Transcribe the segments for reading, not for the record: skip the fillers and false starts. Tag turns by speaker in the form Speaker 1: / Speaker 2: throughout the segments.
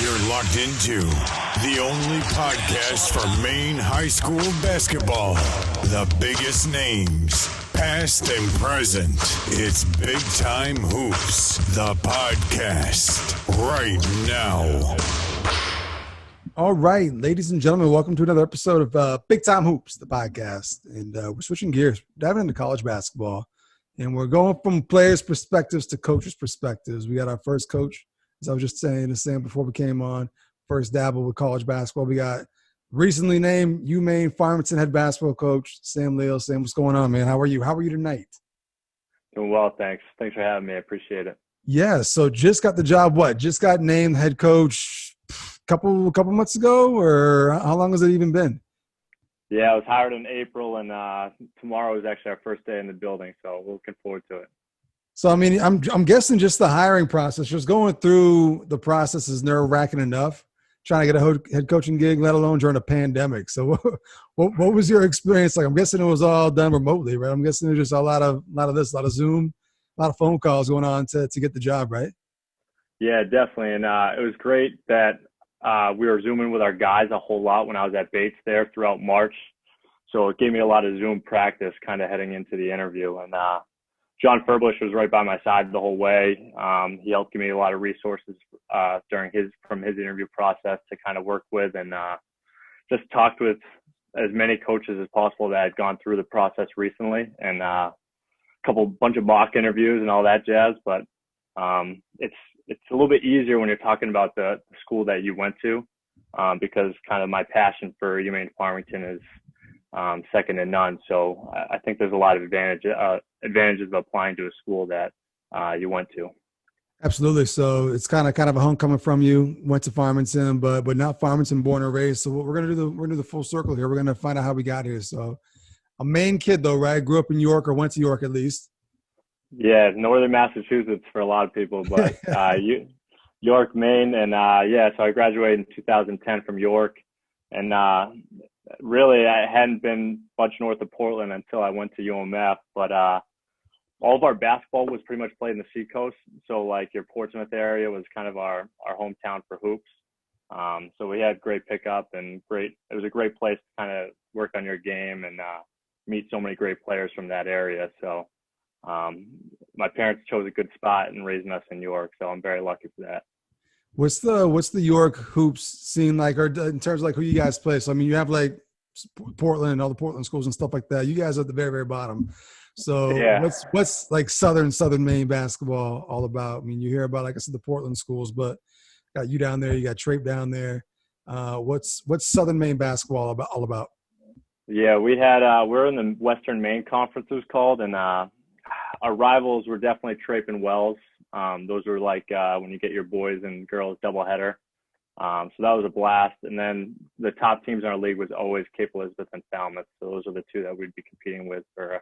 Speaker 1: You're locked into the only podcast for Maine high school basketball. The biggest names, past and present. It's Big Time Hoops, the podcast, right now.
Speaker 2: All right, ladies and gentlemen, welcome to another episode of Big Time Hoops, the podcast. And we're switching gears, diving into college basketball. And we're going from players' perspectives to coaches' perspectives. We got our first coach, as I was just saying before we came on, first dabble with college basketball. We got recently named Maine Farmington head basketball coach, Sam Leal. Sam, what's going on, man? How are you? How are you tonight?
Speaker 3: Doing well, thanks. Thanks for having me. I appreciate it.
Speaker 2: Yeah, so just got the job, Just got named head coach couple months ago, or how long has it even been?
Speaker 3: Yeah, I was hired in April, and tomorrow is actually our first day in the building, so we're looking forward to it.
Speaker 2: So, I mean, I'm guessing just the hiring process, just going through the process is nerve-wracking enough, trying to get a head coaching gig, let alone during a pandemic. So what was your experience like? I'm guessing it was all done remotely, right? I'm guessing it was just a lot of Zoom, a lot of phone calls going on to get the job, right?
Speaker 3: Yeah, definitely. And it was great that we were Zooming with our guys a whole lot when I was at Bates there throughout March. So it gave me a lot of Zoom practice kind of heading into the interview. And John Furbush was right by my side the whole way. He helped give me a lot of resources from his interview process to kind of work with, and just talked with as many coaches as possible that had gone through the process recently, and bunch of mock interviews and all that jazz. But it's a little bit easier when you're talking about the school that you went to, because kind of my passion for UMaine Farmington is second to none. So I think there's a lot of advantages of applying to a school that you went to.
Speaker 2: Absolutely. So it's kind of a homecoming from you. Went to Farmington, but not Farmington born and raised. So what we're gonna do the full circle here. We're gonna find out how we got here. So a Maine kid though, right? Grew up in York, or went to York at least.
Speaker 3: Yeah, northern Massachusetts for a lot of people, but York, Maine, and so I graduated in 2010 from York, and really I hadn't been much north of Portland until I went to UMF, but all of our basketball was pretty much played in the Seacoast, so like your Portsmouth area was kind of our hometown for hoops. So we had great pickup and it was a great place to kind of work on your game and meet so many great players from that area. So my parents chose a good spot in raising us in York, so I'm very lucky for that.
Speaker 2: What's the York hoops scene like, or in terms of like who you guys play? So I mean, you have like Portland and all the Portland schools and stuff like that. You guys are at the very, very bottom. So
Speaker 3: yeah.
Speaker 2: What's like Southern Maine basketball all about? I mean, you hear about, like I said, the Portland schools, but got you down there, you got Trape down there. What's Southern Maine basketball all about?
Speaker 3: Yeah, we're in the Western Maine Conference, it was called, and our rivals were definitely Trape and Wells. Those were like when you get your boys and girls doubleheader. So that was a blast. And then the top teams in our league was always Cape Elizabeth and Falmouth. So those are the two that we'd be competing with for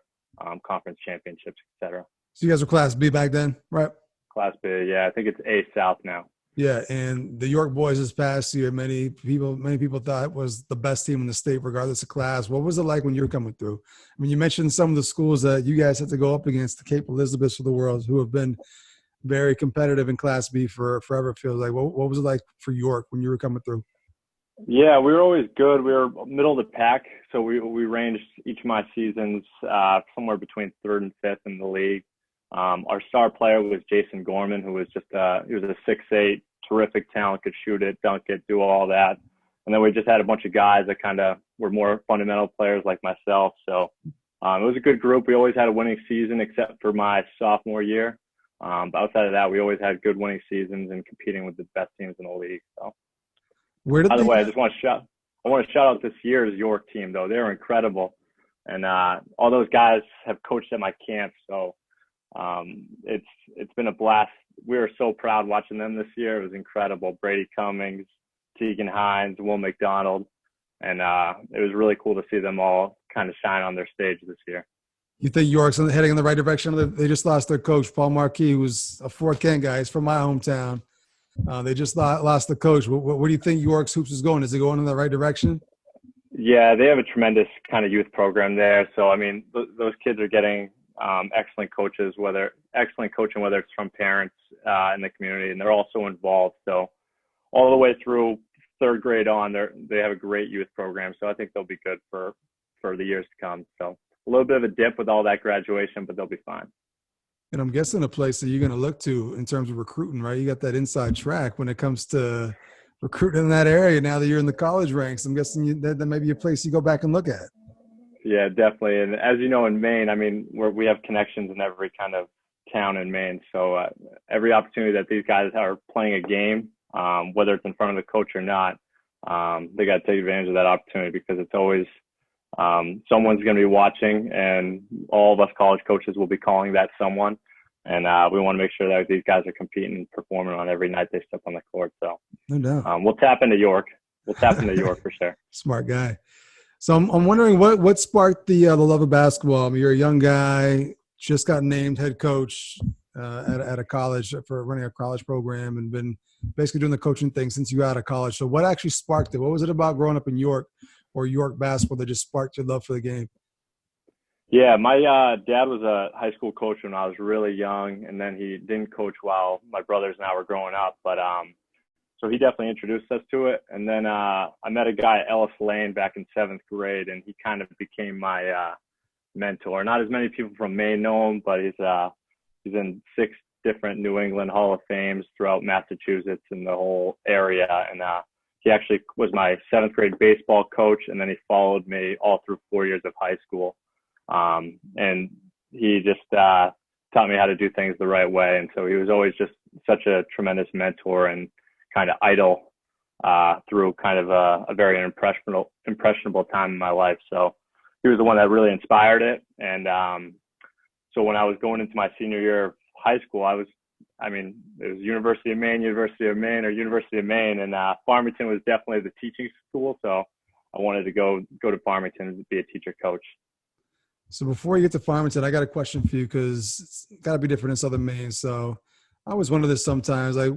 Speaker 3: conference championships, et cetera.
Speaker 2: So you guys were Class B back then, right?
Speaker 3: Class B, yeah. I think it's A South now.
Speaker 2: Yeah, and the York boys this past year, many people thought it was the best team in the state, regardless of class. What was it like when you were coming through? I mean, you mentioned some of the schools that you guys had to go up against, the Cape Elizabeths of the world, who have been very competitive in Class B for forever. It feels like. What was it like for York when you were coming through?
Speaker 3: Yeah, we were always good. We were middle of the pack, so we ranged each of my seasons somewhere between third and fifth in the league. Our star player was Jason Gorman, who was he was a 6'8", terrific talent, could shoot it, dunk it, do all that. And then we just had a bunch of guys that kind of were more fundamental players like myself. So it was a good group. We always had a winning season except for my sophomore year. But outside of that, we always had good winning seasons and competing with the best teams in the league. So, by the way, I want to shout out this year's York team, though. They're incredible. And all those guys have coached at my camp. So it's been a blast. We were so proud watching them this year. It was incredible. Brady Cummings, Tegan Hines, Will McDonald. And it was really cool to see them all kind of shine on their stage this year.
Speaker 2: You think York's heading in the right direction? They just lost their coach, Paul Marquis, who was a Fort Kent guy. He's from my hometown. They just lost the coach. Where do you think York's hoops is going? Is it going in the right direction?
Speaker 3: Yeah, they have a tremendous kind of youth program there. So, I mean, those kids are getting excellent coaching, whether it's from parents in the community, and they're also involved. So all the way through third grade on. They have a great youth program, so I think they'll be good for the years to come. So a little bit of a dip with all that graduation, but they'll be fine.
Speaker 2: And I'm guessing a place that you're going to look to in terms of recruiting, right? You got that inside track when it comes to recruiting in that area now that you're in the college ranks. I'm guessing that may be a place you go back and look at.
Speaker 3: Yeah, definitely. And as you know, in Maine, I mean, we have connections in every kind of town in Maine. So every opportunity that these guys are playing a game, whether it's in front of the coach or not, they got to take advantage of that opportunity, because it's always someone's going to be watching, and all of us college coaches will be calling that someone. And we want to make sure that these guys are competing and performing on every night they step on the court. So
Speaker 2: no doubt.
Speaker 3: We'll tap into York. We'll tap into York for sure.
Speaker 2: Smart guy. So I'm wondering what sparked the love of basketball. I mean, you're a young guy, just got named head coach at a college for running a college program, and been basically doing the coaching thing since you got out of college. So what actually sparked it? What was it about growing up in York or York basketball that just sparked your love for the game?
Speaker 3: Yeah, my dad was a high school coach when I was really young, and then he didn't coach while my brothers and I were growing up. But so he definitely introduced us to it. And then I met a guy at Ellis Lane back in 7th grade, and he kind of became my mentor. Not as many people from Maine know him, but he's in 6 different New England Hall of Fames throughout Massachusetts and the whole area. And he actually was my 7th grade baseball coach, and then he followed me all through 4 years of high school. And he just taught me how to do things the right way. And so he was always just such a tremendous mentor and kind of idol through kind of a very impressionable time in my life. So he was the one that really inspired it. And so when I was going into my senior year of high school, it was University of Maine, or University of Maine. And Farmington was definitely the teaching school. So I wanted to go to Farmington and be a teacher coach.
Speaker 2: So before you get to Farmington, I got a question for you, because it's got to be different in Southern Maine. So I always wonder this sometimes, like,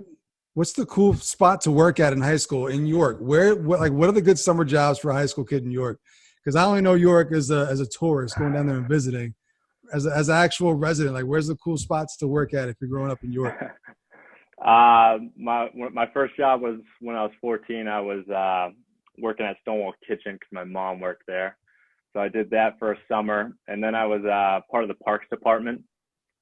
Speaker 2: what's the cool spot to work at in high school in York? What are the good summer jobs for a high school kid in York? Because I only know York as a tourist going down there and visiting. As an actual resident, like, where's the cool spots to work at if you're growing up in York?
Speaker 3: My first job was when I was 14. I was working at Stonewall Kitchen because my mom worked there. So I did that for a summer, and then I was part of the parks department.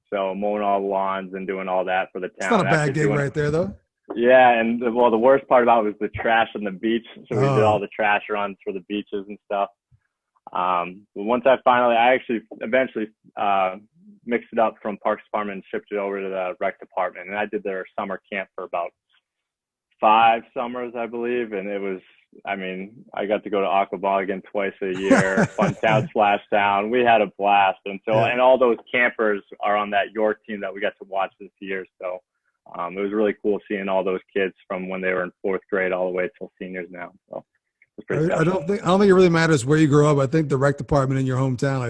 Speaker 3: So mowing all the lawns and doing all that for the town.
Speaker 2: It's not a bad gig right there, though.
Speaker 3: Yeah, and the worst part about it was the trash on the beach. So we did all the trash runs for the beaches and stuff. But once I actually eventually mixed it up from Parks Department and shipped it over to the rec department. And I did their summer camp for about 5 summers, I believe. And it was, I got to go to Aquabog twice a year, Fun Town, Splash Town. We had a blast. And so, and all those campers are on that York team that we got to watch this year. So it was really cool seeing all those kids from when they were in 4th grade all the way till seniors now. So
Speaker 2: I don't think it really matters where you grow up. I think the rec department in your hometown,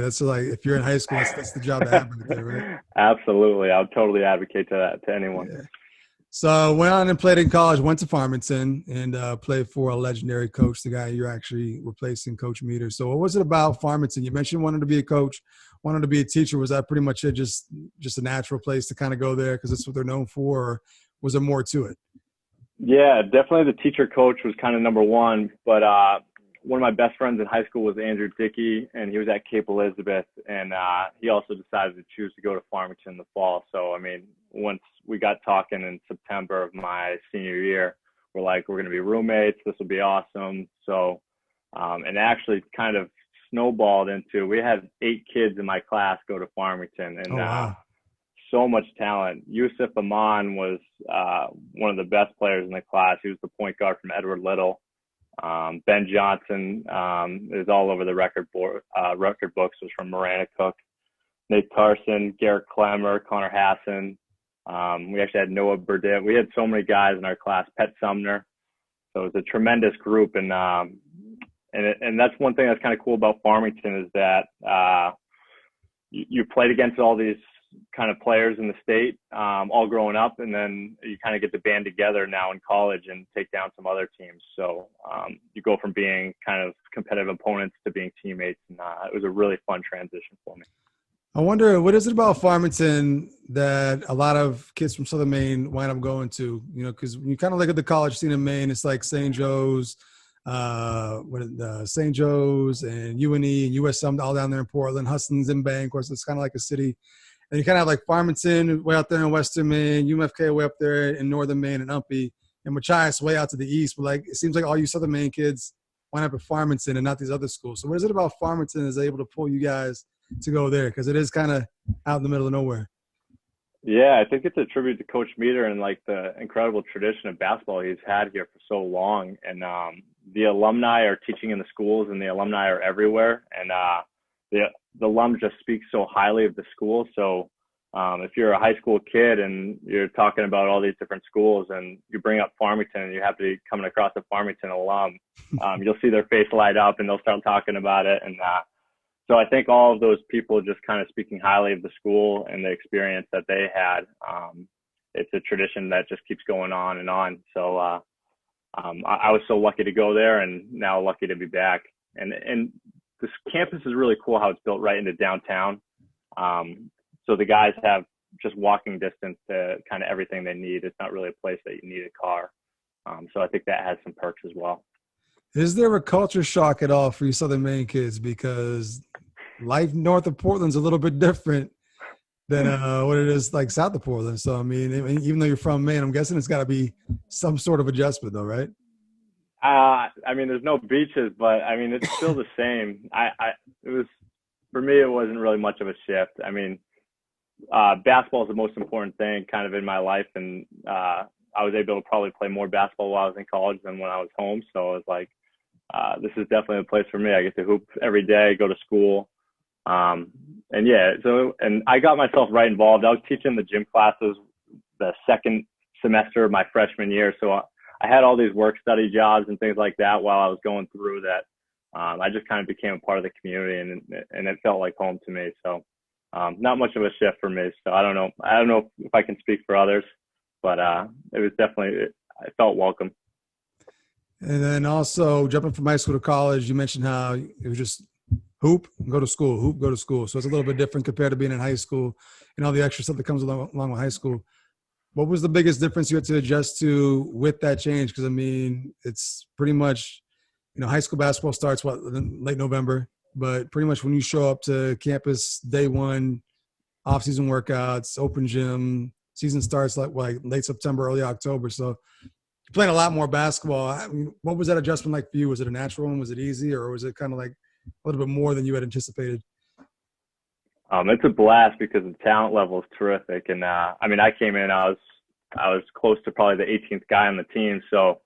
Speaker 2: if you're in high school, that's the job to have right there, right?
Speaker 3: Absolutely. I would totally advocate to anyone.
Speaker 2: Yeah. So went on and played in college, went to Farmington, and played for a legendary coach, the guy you're actually replacing, Coach Meter. So what was it about Farmington? You mentioned wanting to be a coach, wanted to be a teacher. Was that pretty much it, just a natural place to kind of go there because that's what they're known for, or was there more to it?
Speaker 3: Yeah, definitely the teacher coach was kind of number one, but one of my best friends in high school was Andrew Dickey, and he was at Cape Elizabeth, and he also decided to choose to go to Farmington in the fall. So, once we got talking in September of my senior year, we're like, we're going to be roommates. This will be awesome. So, and actually kind of snowballed into, we had 8 kids in my class go to Farmington, and
Speaker 2: wow.
Speaker 3: So much talent. Yusuf Aman was one of the best players in the class. He was the point guard from Edward Little. Ben Johnson is all over the record books, was from Marana Cook. Nate Carson, Garrett Clemmer, Connor Hassan. We actually had Noah Burdett. We had so many guys in our class. Pet Sumner. So it was a tremendous group, and that's one thing that's kind of cool about Farmington is that you played against all these kind of players in the state, all growing up, and then you kind of get to band together now in college and take down some other teams. So you go from being kind of competitive opponents to being teammates, and it was a really fun transition for me.
Speaker 2: I wonder, what is it about Farmington that a lot of kids from Southern Maine wind up going to? Because when you kind of look at the college scene in Maine, it's like St. Joe's, St. Joe's and UNE and USM all down there in Portland, Hustings and Bank. Of course, it's kind of like a city. And you kind of have like Farmington way out there in Western Maine, UMFK way up there in Northern Maine and Umpy, and Machias way out to the east. But like, it seems like all you Southern Maine kids wind up at Farmington and not these other schools. So what is it about Farmington is able to pull you guys to go there? Because it is kind of out in the middle of nowhere.
Speaker 3: Yeah, I think it's a tribute to Coach Meter and like the incredible tradition of basketball he's had here for so long. And the alumni are teaching in the schools, and the alumni are everywhere. And the alum just speak so highly of the school. So if you're a high school kid and you're talking about all these different schools and you bring up Farmington and you have to be coming across a Farmington alum, you'll see their face light up and they'll start talking about it. And so I think all of those people just kind of speaking highly of the school and the experience that they had. It's a tradition that just keeps going on and on. So I was so lucky to go there, and now lucky to be back. And this campus is really cool how it's built right into downtown. So the guys have just walking distance to kind of everything they need. It's not really a place that you need a car. So I think that has some perks as well.
Speaker 2: Is there a culture shock at all for you Southern Maine kids? Because life north of Portland's a little bit different than what it is like south of Portland. So, I mean, even though you're from Maine, I'm guessing it's got to be some sort of adjustment though, right?
Speaker 3: I mean, there's no beaches, but I mean, it's still the same. It was, for me, it wasn't really much of a shift. I mean, basketball is the most important thing kind of in my life. And I was able to probably play more basketball while I was in college than when I was home. So it was like, this is definitely a place for me. I get to hoop every day, go to school. And yeah, and I got myself right involved. I was teaching the gym classes the second semester of my freshman year. So I had all these work study jobs and things like that while I was going through that. I just kind of became a part of the community, and it felt like home to me. So not much of a shift for me. So I don't know if I can speak for others, but it was definitely, I felt welcome.
Speaker 2: And then also jumping from high school to college, you mentioned how it was just hoop, go to school, hoop, go to school. So it's a little bit different compared to being in high school and all the extra stuff that comes along with high school. What was the biggest difference you had to adjust to with that change? Because, I mean, it's pretty much, high school basketball starts, late November, but pretty much when you show up to campus day one, off-season workouts, open gym, season starts like late September, early October. So you're playing a lot more basketball. I mean, what was that adjustment like for you? Was it a natural one? Was it easy? Or was it kind of like a little bit more than you had anticipated?
Speaker 3: It's a blast because the talent level is terrific. And I mean, I came in, I was close to probably the 18th guy on the team. So,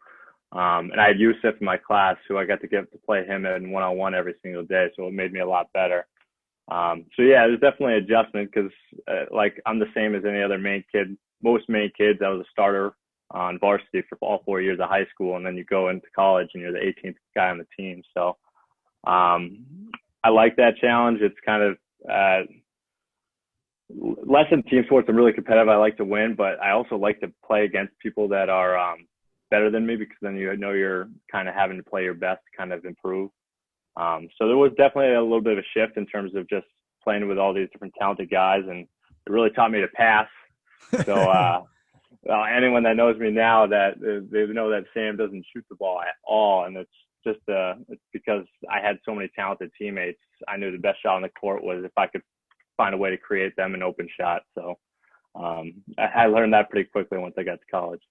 Speaker 3: and I had Yusuf in my class who I got to get to play him in one-on-one every single day. So it made me a lot better. So yeah, there's definitely an adjustment because like I'm the same as any other Maine kid. Most Maine kids, I was a starter on varsity for all 4 years of high school. And then you go into college and you're the 18th guy on the team. So I like that challenge. It's kind of less in team sports. I'm really competitive. I like to win, but I also like to play against people that are better than me because then you're kind of having to play your best to kind of improve. So there was definitely a little bit of a shift in terms of just playing with all these different talented guys, and it really taught me to pass. So anyone that knows me now, that they know that Sam doesn't shoot the ball at all, and it's just it's because I had so many talented teammates. I knew the best shot on the court was if I could find a way to create them an open shot. So I learned that pretty quickly once I got to college.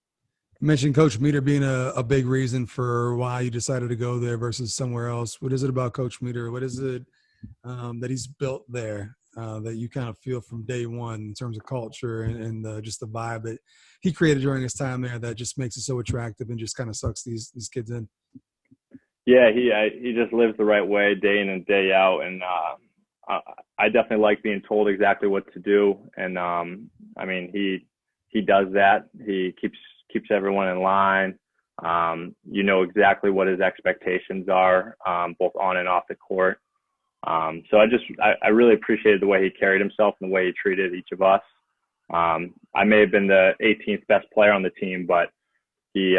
Speaker 2: You mentioned Coach Meter being a big reason for why you decided to go there versus somewhere else. What is it about Coach Meter? What is it that he's built there that you kind of feel from day one in terms of culture and just the vibe that he created during his time there that just makes it so attractive and just kind of sucks these kids in?
Speaker 3: Yeah, he just lives the right way day in and day out, and I definitely like being told exactly what to do. And I mean, he does that. He keeps everyone in line. Exactly what his expectations are, both on and off the court. So I really appreciated the way he carried himself and the way he treated each of us. I may have been the 18th best player on the team, but he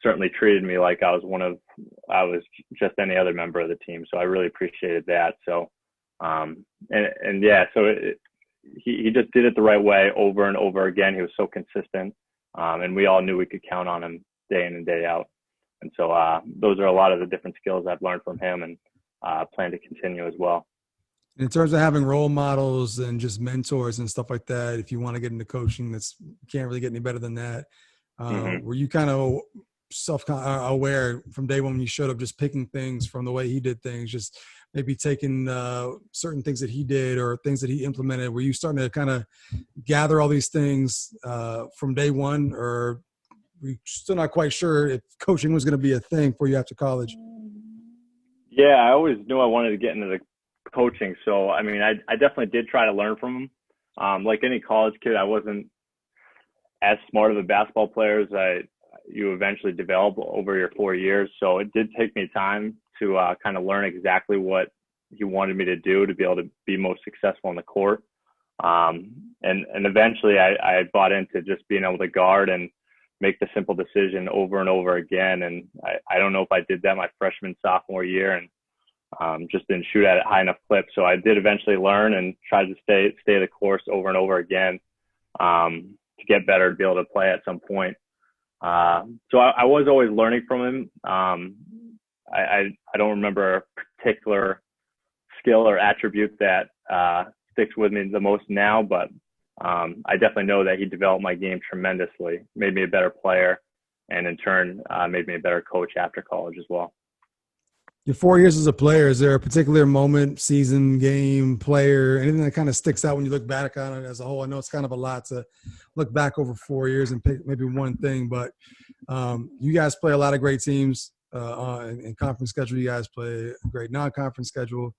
Speaker 3: certainly treated me like I was just any other member of the team. So I really appreciated that. So And yeah, so he just did it the right way over and over again. He was so consistent, and we all knew we could count on him day in and day out. And so those are a lot of the different skills I've learned from him, and plan to continue as well.
Speaker 2: In terms of having role models and just mentors and stuff like that, if you want to get into coaching, you can't really get any better than that. Were you kind of self-aware from day one when you showed up, just picking things from the way he did things, just maybe taking certain things that he did or things that he implemented? Were you starting to kind of gather all these things from day one, or were you still not quite sure if coaching was going to be a thing for you after college?
Speaker 3: Yeah, I always knew I wanted to get into the coaching. So, I mean, I definitely did try to learn from him. Like any college kid, I wasn't as smart of a basketball player as you eventually develop over your 4 years. So it did take me time to kind of learn exactly what he wanted me to do to be able to be most successful on the court. And eventually I bought into just being able to guard and make the simple decision over and over again. And I don't know if I did that my freshman, sophomore year, and just didn't shoot at it high enough clip. So I did eventually learn and try to stay the course over and over again to get better, to be able to play at some point. So I was always learning from him. I don't remember a particular skill or attribute that sticks with me the most now, but I definitely know that he developed my game tremendously, made me a better player, and in turn made me a better coach after college as well.
Speaker 2: Your 4 years as a player, is there a particular moment, season, game, player, anything that kind of sticks out when you look back on it as a whole? I know it's kind of a lot to look back over 4 years and pick maybe one thing, but you guys play a lot of great teams in conference schedule. You guys play a great non-conference schedule.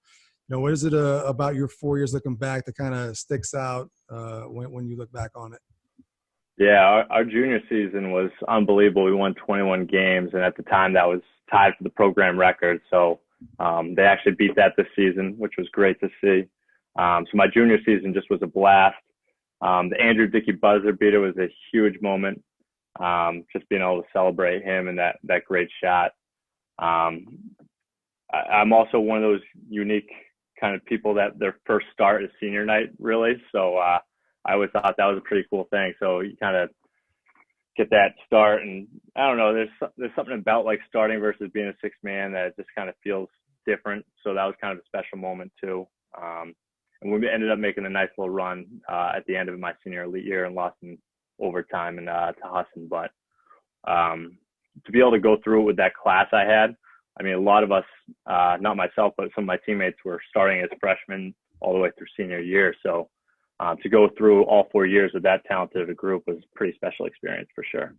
Speaker 2: You know, what is it about your 4 years looking back that kind of sticks out when you look back on it?
Speaker 3: Yeah, our junior season was unbelievable. We won 21 games, and at the time that was tied for the program record. So they actually beat that this season, which was great to see. So my junior season just was a blast. The Andrew Dickey buzzer beater was a huge moment. Just being able to celebrate him and that great shot. I'm also one of those unique kind of people that their first start is senior night, really. So I always thought that was a pretty cool thing. So you kind of get that start, and I don't know, there's something about like starting versus being a sixth man that just kind of feels different. So that was kind of a special moment too. And we ended up making a nice little run at the end of my senior year and lost in overtime and to Husson. But to be able to go through it with that class I had, I mean, a lot of us, not myself, but some of my teammates were starting as freshmen all the way through senior year. So to go through all 4 years with that talented of a group was a pretty special experience for sure.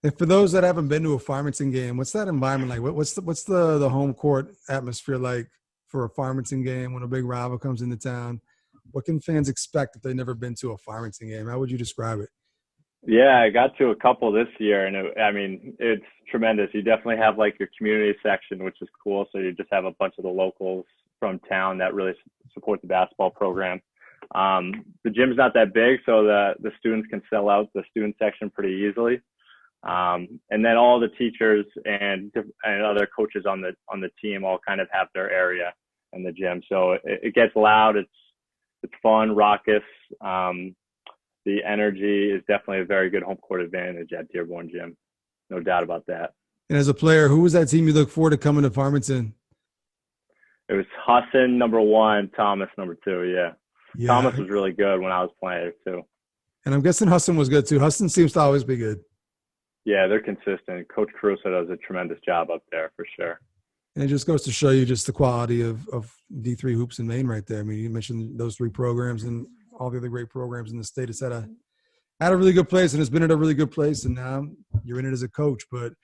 Speaker 2: And for those that haven't been to a Farmington game, what's that environment like? What's the home court atmosphere like for a Farmington game when a big rival comes into town? What can fans expect if they've never been to a Farmington game? How would you describe it?
Speaker 3: Yeah, I got to a couple this year, and it's tremendous. You definitely have like your community section, which is cool. So you just have a bunch of the locals from town that really support the basketball program. The gym's not that big, so the students can sell out the student section pretty easily. And then all the teachers and other coaches on the team all kind of have their area in the gym. So it gets loud. It's fun, raucous. The energy is definitely a very good home court advantage at Dearborn Gym. No doubt about that. And
Speaker 2: as a player, who was that team you look forward to coming to Farmington?
Speaker 3: It was Husson, number 1, Thomas, number 2, yeah. Thomas was really good when I was playing too.
Speaker 2: And I'm guessing Husson was good too. Husson seems to always be good.
Speaker 3: Yeah, they're consistent. Coach Caruso does a tremendous job up there for sure.
Speaker 2: And it just goes to show you just the quality of D3 hoops in Maine right there. I mean, you mentioned those 3 programs and all the other great programs in the state. It's at a really good place, and it's been at a really good place, and now you're in it as a coach. But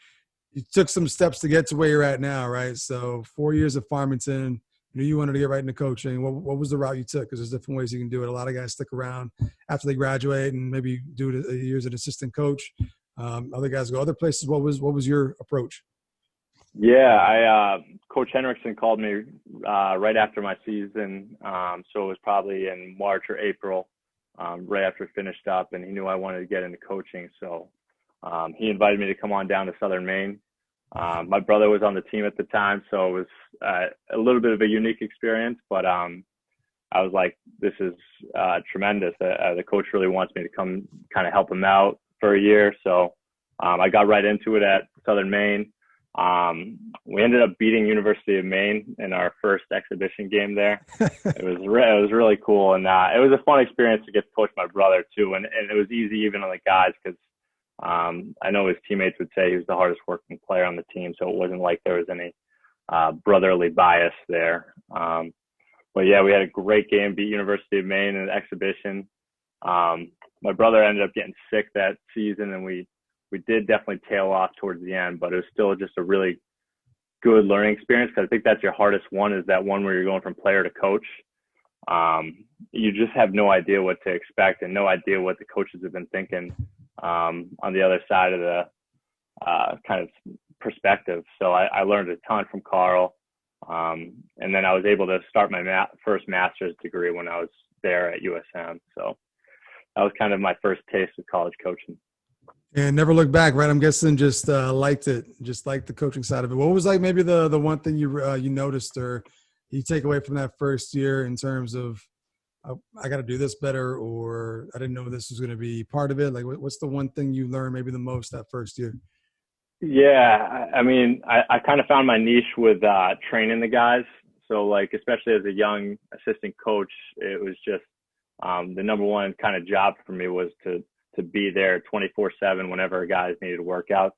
Speaker 2: you took some steps to get to where you're at now, right? So 4 years at Farmington, you knew you wanted to get right into coaching. What was the route you took? Because there's different ways you can do it. A lot of guys stick around after they graduate and maybe do it a year as an assistant coach. Other guys go other places. What was your approach?
Speaker 3: Yeah, Coach Henriksen called me right after my season. So it was probably in March or April, right after it finished up, and he knew I wanted to get into coaching. So he invited me to come on down to Southern Maine. My brother was on the team at the time, so it was a little bit of a unique experience, but I was like, this is tremendous. The coach really wants me to come kind of help him out for a year. So I got right into it at Southern Maine. We ended up beating University of Maine in our first exhibition game there. It was really cool. And it was a fun experience to get to coach my brother too. And it was easy even on the guys because I know his teammates would say he was the hardest working player on the team. So it wasn't like there was any brotherly bias there. But yeah, we had a great game, beat University of Maine in an exhibition. My brother ended up getting sick that season, and we did definitely tail off towards the end, but it was still just a really good learning experience because I think that's your hardest one, is that one where you're going from player to coach. You just have no idea what to expect and no idea what the coaches have been thinking on the other side of the kind of perspective. So I learned a ton from Carl. And then I was able to start my first master's degree when I was there at USM. So that was kind of my first taste of college coaching.
Speaker 2: And never looked back, right? I'm guessing just liked it, just liked the coaching side of it. What was like maybe the one thing you noticed or you take away from that first year in terms of I got to do this better, or I didn't know this was going to be part of it? Like, what's the one thing you learned maybe the most that first year?
Speaker 3: Yeah, I mean, I kind of found my niche with training the guys. So, like, especially as a young assistant coach, it was just the number one kind of job for me was to be there 24/7 whenever guys needed workouts.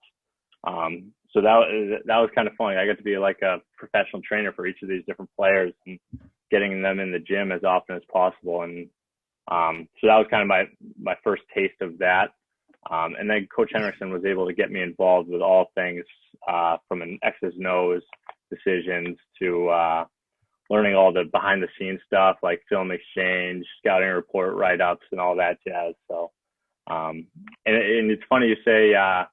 Speaker 3: So that was kind of fun. I got to be like a professional trainer for each of these different players and getting them in the gym as often as possible. And so that was kind of my first taste of that. And then Coach Henriksen was able to get me involved with all things from an X's and O's decisions to learning all the behind the scenes stuff like film exchange, scouting report write-ups, and all that jazz. So, and it's funny you say I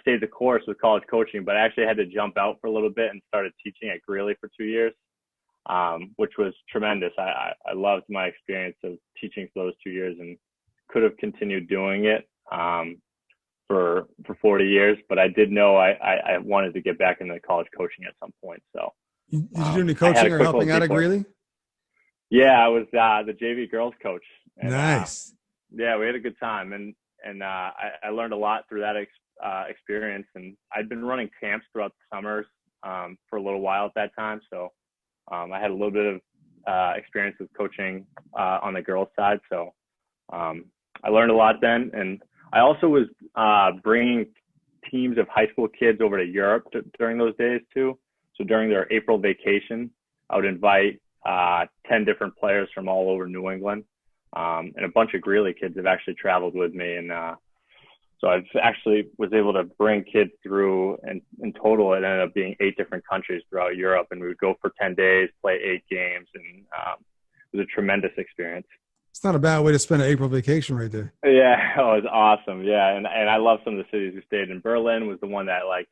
Speaker 3: stayed the course with college coaching, but I actually had to jump out for a little bit and started teaching at Greeley for 2 years, which was tremendous. I loved my experience of teaching for those 2 years and could have continued doing it for 40 years, but I did know I wanted to get back into college coaching at some point. So
Speaker 2: did you do any coaching or helping out at Greeley?
Speaker 3: Yeah, I was the JV girls coach. And,
Speaker 2: nice.
Speaker 3: Yeah, we had a good time, and I learned a lot through that experience. And I'd been running camps throughout the summers for a little while at that time, so I had a little bit of experience with coaching on the girls' side. So I learned a lot then, and I also was bringing teams of high school kids over to Europe during those days too. So during their April vacation, I would invite 10 different players from all over New England. And a bunch of Greeley kids have actually traveled with me. And so I've actually was able to bring kids through, and in total, it ended up being 8 different countries throughout Europe. And we would go for 10 days, play 8 games. And it was a tremendous experience.
Speaker 2: It's not a bad way to spend an April vacation right there.
Speaker 3: Yeah, it was awesome. Yeah, and I love some of the cities we stayed in. Berlin was the one that, like,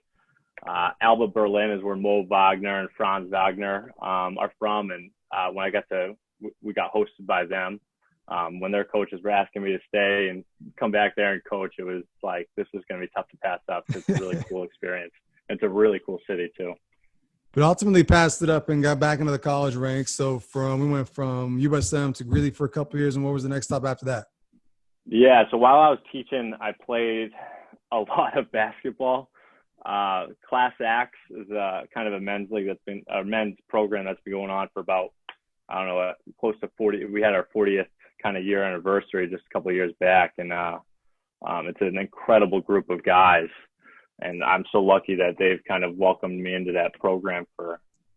Speaker 3: Alba Berlin is where Mo Wagner and Franz Wagner are from. And when we got hosted by them. When their coaches were asking me to stay and come back there and coach, it was like, this is going to be tough to pass up. It's a really cool experience. It's a really cool city too.
Speaker 2: But ultimately passed it up and got back into the college ranks. So we went from USM to Greeley for a couple of years. And what was the next stop after that?
Speaker 3: Yeah. So while I was teaching, I played a lot of basketball. Class Ax is kind of a men's league a men's program that's been going on for about, I don't know, close to 40. We had our 40th kind of year anniversary just a couple of years back. And it's an incredible group of guys. And I'm so lucky that they've kind of welcomed me into that program for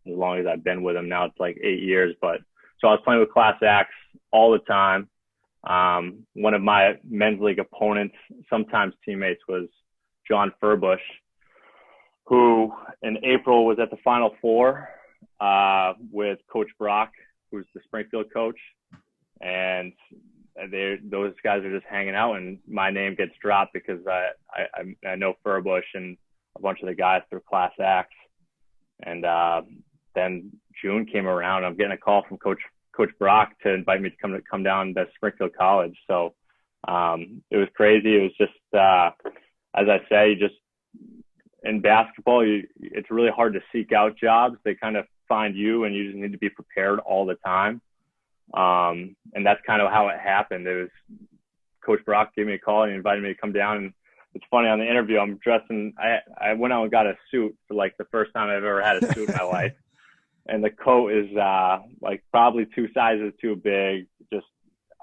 Speaker 3: as long as I've been with them. Now it's like 8 years. But so I was playing with Class Ax all the time. One of my men's league opponents, sometimes teammates, was John Furbush, who in April was at the Final Four with Coach Brock, who's the Springfield coach. And those guys are just hanging out, and my name gets dropped because I know Furbush and a bunch of the guys through Class Ax. And then June came around. I'm getting a call from Coach Brock to invite me to come down to Springfield College. So it was crazy. It was just as I say, in basketball, it's really hard to seek out jobs. They kind of find you, and you just need to be prepared all the time. And that's kind of how it happened. It was Coach Brock gave me a call and he invited me to come down. And it's funny, on the interview, I'm dressed in, I went out and got a suit for like the first time I've ever had a suit in my life. And the coat is like probably 2 sizes too big. Just,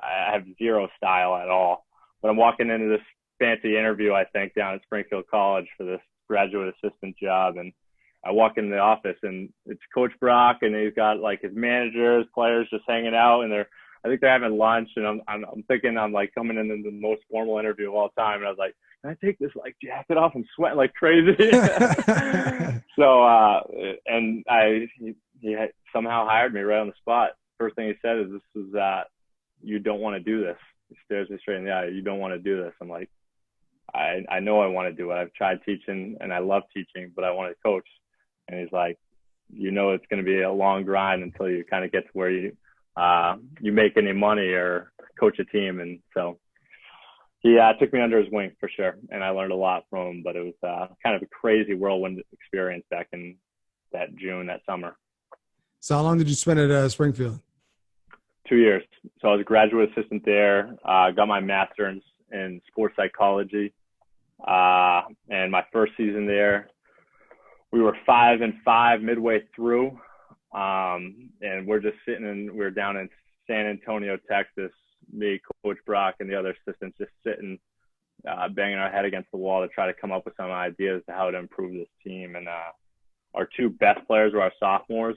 Speaker 3: I have zero style at all. But I'm walking into this fancy interview, I think, down at Springfield College for this graduate assistant job. And I walk into the office and it's Coach Brock, and he's got like his managers, players just hanging out, and I think they're having lunch. And I'm thinking I'm like coming into the most formal interview of all time. And I was like, can I take this like jacket off? I'm sweating like crazy. So, and he somehow hired me right on the spot. First thing he said is, this is you don't want to do this. He stares me straight in the eye. You don't want to do this. I'm like, I know I want to do it. I've tried teaching and I love teaching, but I want to coach. And he's like, you know, it's going to be a long grind until you kind of get to where you make any money or coach a team. And so he took me under his wing for sure. And I learned a lot from him, but it was kind of a crazy whirlwind experience back in that summer.
Speaker 2: So how long did you spend at Springfield?
Speaker 3: 2 years. So I was a graduate assistant there, got my master's in sports psychology. And my first season there, we were 5-5 midway through. And we're just we're down in San Antonio, Texas, me, Coach Brock, and the other assistants just sitting, banging our head against the wall to try to come up with some ideas to how to improve this team. And our 2 best players were our sophomores,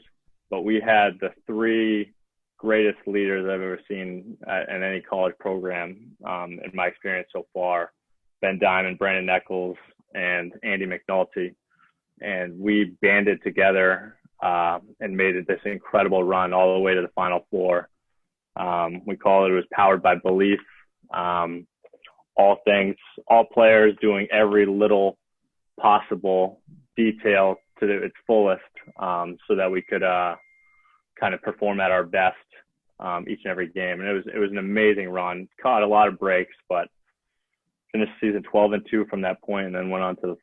Speaker 3: but we had the 3 greatest leaders I've ever seen in any college program in my experience so far. Ben Diamond, Brandon Eccles, and Andy McNulty. And we banded together and made it this incredible run all the way to the Final Four. We call it was powered by belief. All players doing every little possible detail to its fullest so that we could kind of perform at our best each and every game. And it was an amazing run. Caught a lot of breaks, but finished season 12-2 from that point, and then went on to the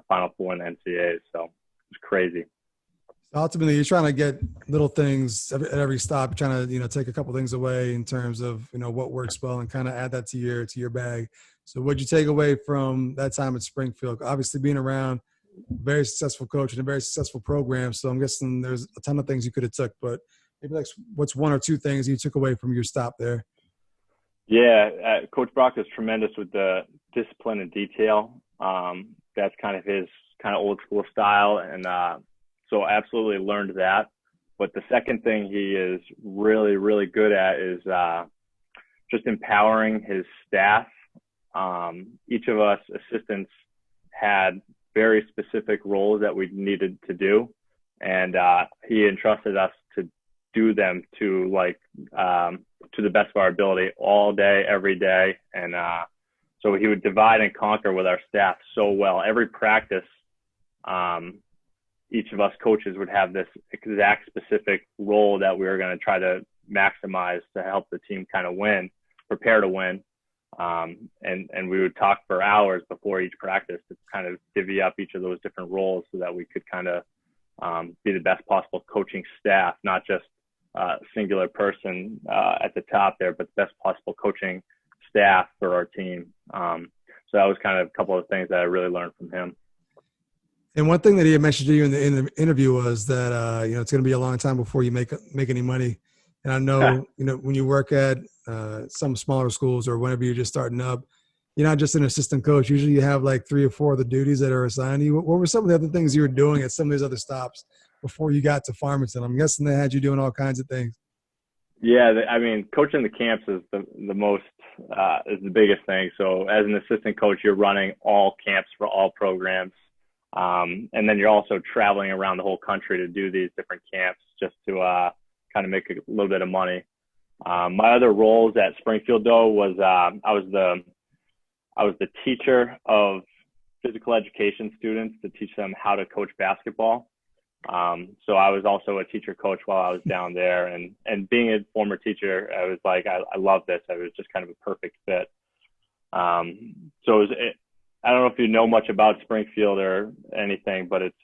Speaker 3: Final Four in the NCAA. So it was crazy.
Speaker 2: So ultimately, you're trying to get little things at every stop, trying to take a couple things away in terms of what works well and kind of add that to your bag. So what'd you take away from that time at Springfield? Obviously, being around a very successful coach and a very successful program, so I'm guessing there's a ton of things you could have took, but maybe like what's 1 or 2 things you took away from your stop there?
Speaker 3: Yeah, Coach Brock is tremendous with the discipline and detail. That's kind of his kind of old school style, and so I absolutely learned that. But the second thing he is really, really good at is just empowering his staff. Each of us assistants had very specific roles that we needed to do, and he entrusted us to do them to the best of our ability all day, every day. And so he would divide and conquer with our staff so well. Every practice, each of us coaches would have this exact specific role that we were going to try to maximize to help the team kind of prepare to win. And we would talk for hours before each practice to kind of divvy up each of those different roles so that we could kind of be the best possible coaching staff, not just singular person at the top there, but the best possible coaching staff for our team. So that was kind of a couple of things that I really learned from him.
Speaker 2: And one thing that he had mentioned to you in the interview was that it's going to be a long time before you make any money. And I know when you work at some smaller schools or whenever you're just starting up, you're not just an assistant coach. Usually you have like 3 or 4 of the duties that are assigned to you. What were some of the other things you were doing at some of these other stops before you got to Farmington? I'm guessing they had you doing all kinds of things. Yeah,
Speaker 3: I mean, coaching the camps is the most is the biggest thing. So as an assistant coach, you're running all camps for all programs. And then you're also traveling around the whole country to do these different camps just to kind of make a little bit of money. My other roles at Springfield, though, was I was the teacher of physical education students to teach them how to coach basketball. So I was also a teacher coach while I was down there, and being a former teacher, I was like, I love this. I was just kind of a perfect fit. So I don't know if you know much about Springfield or anything, but it's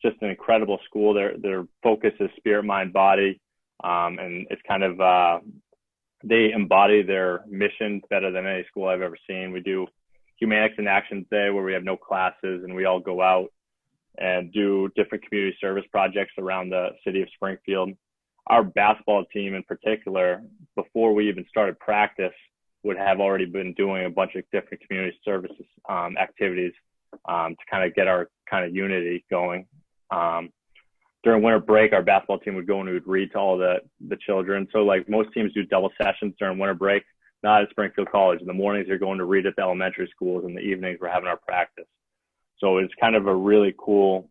Speaker 3: just an incredible school. Their focus is spirit, mind, body, and it's kind of they embody their mission better than any school I've ever seen. We do Humanics in Action Day where we have no classes and we all go out and do different community service projects around the city of Springfield. Our basketball team in particular, before we even started practice, would have already been doing a bunch of different community services activities to kind of get our kind of unity going. During winter break, our basketball team would go and we would read to all the children. So like most teams do double sessions during winter break, not at Springfield College. In the mornings, you're going to read at the elementary schools. In the evenings, we're having our practice. So it's kind of a really cool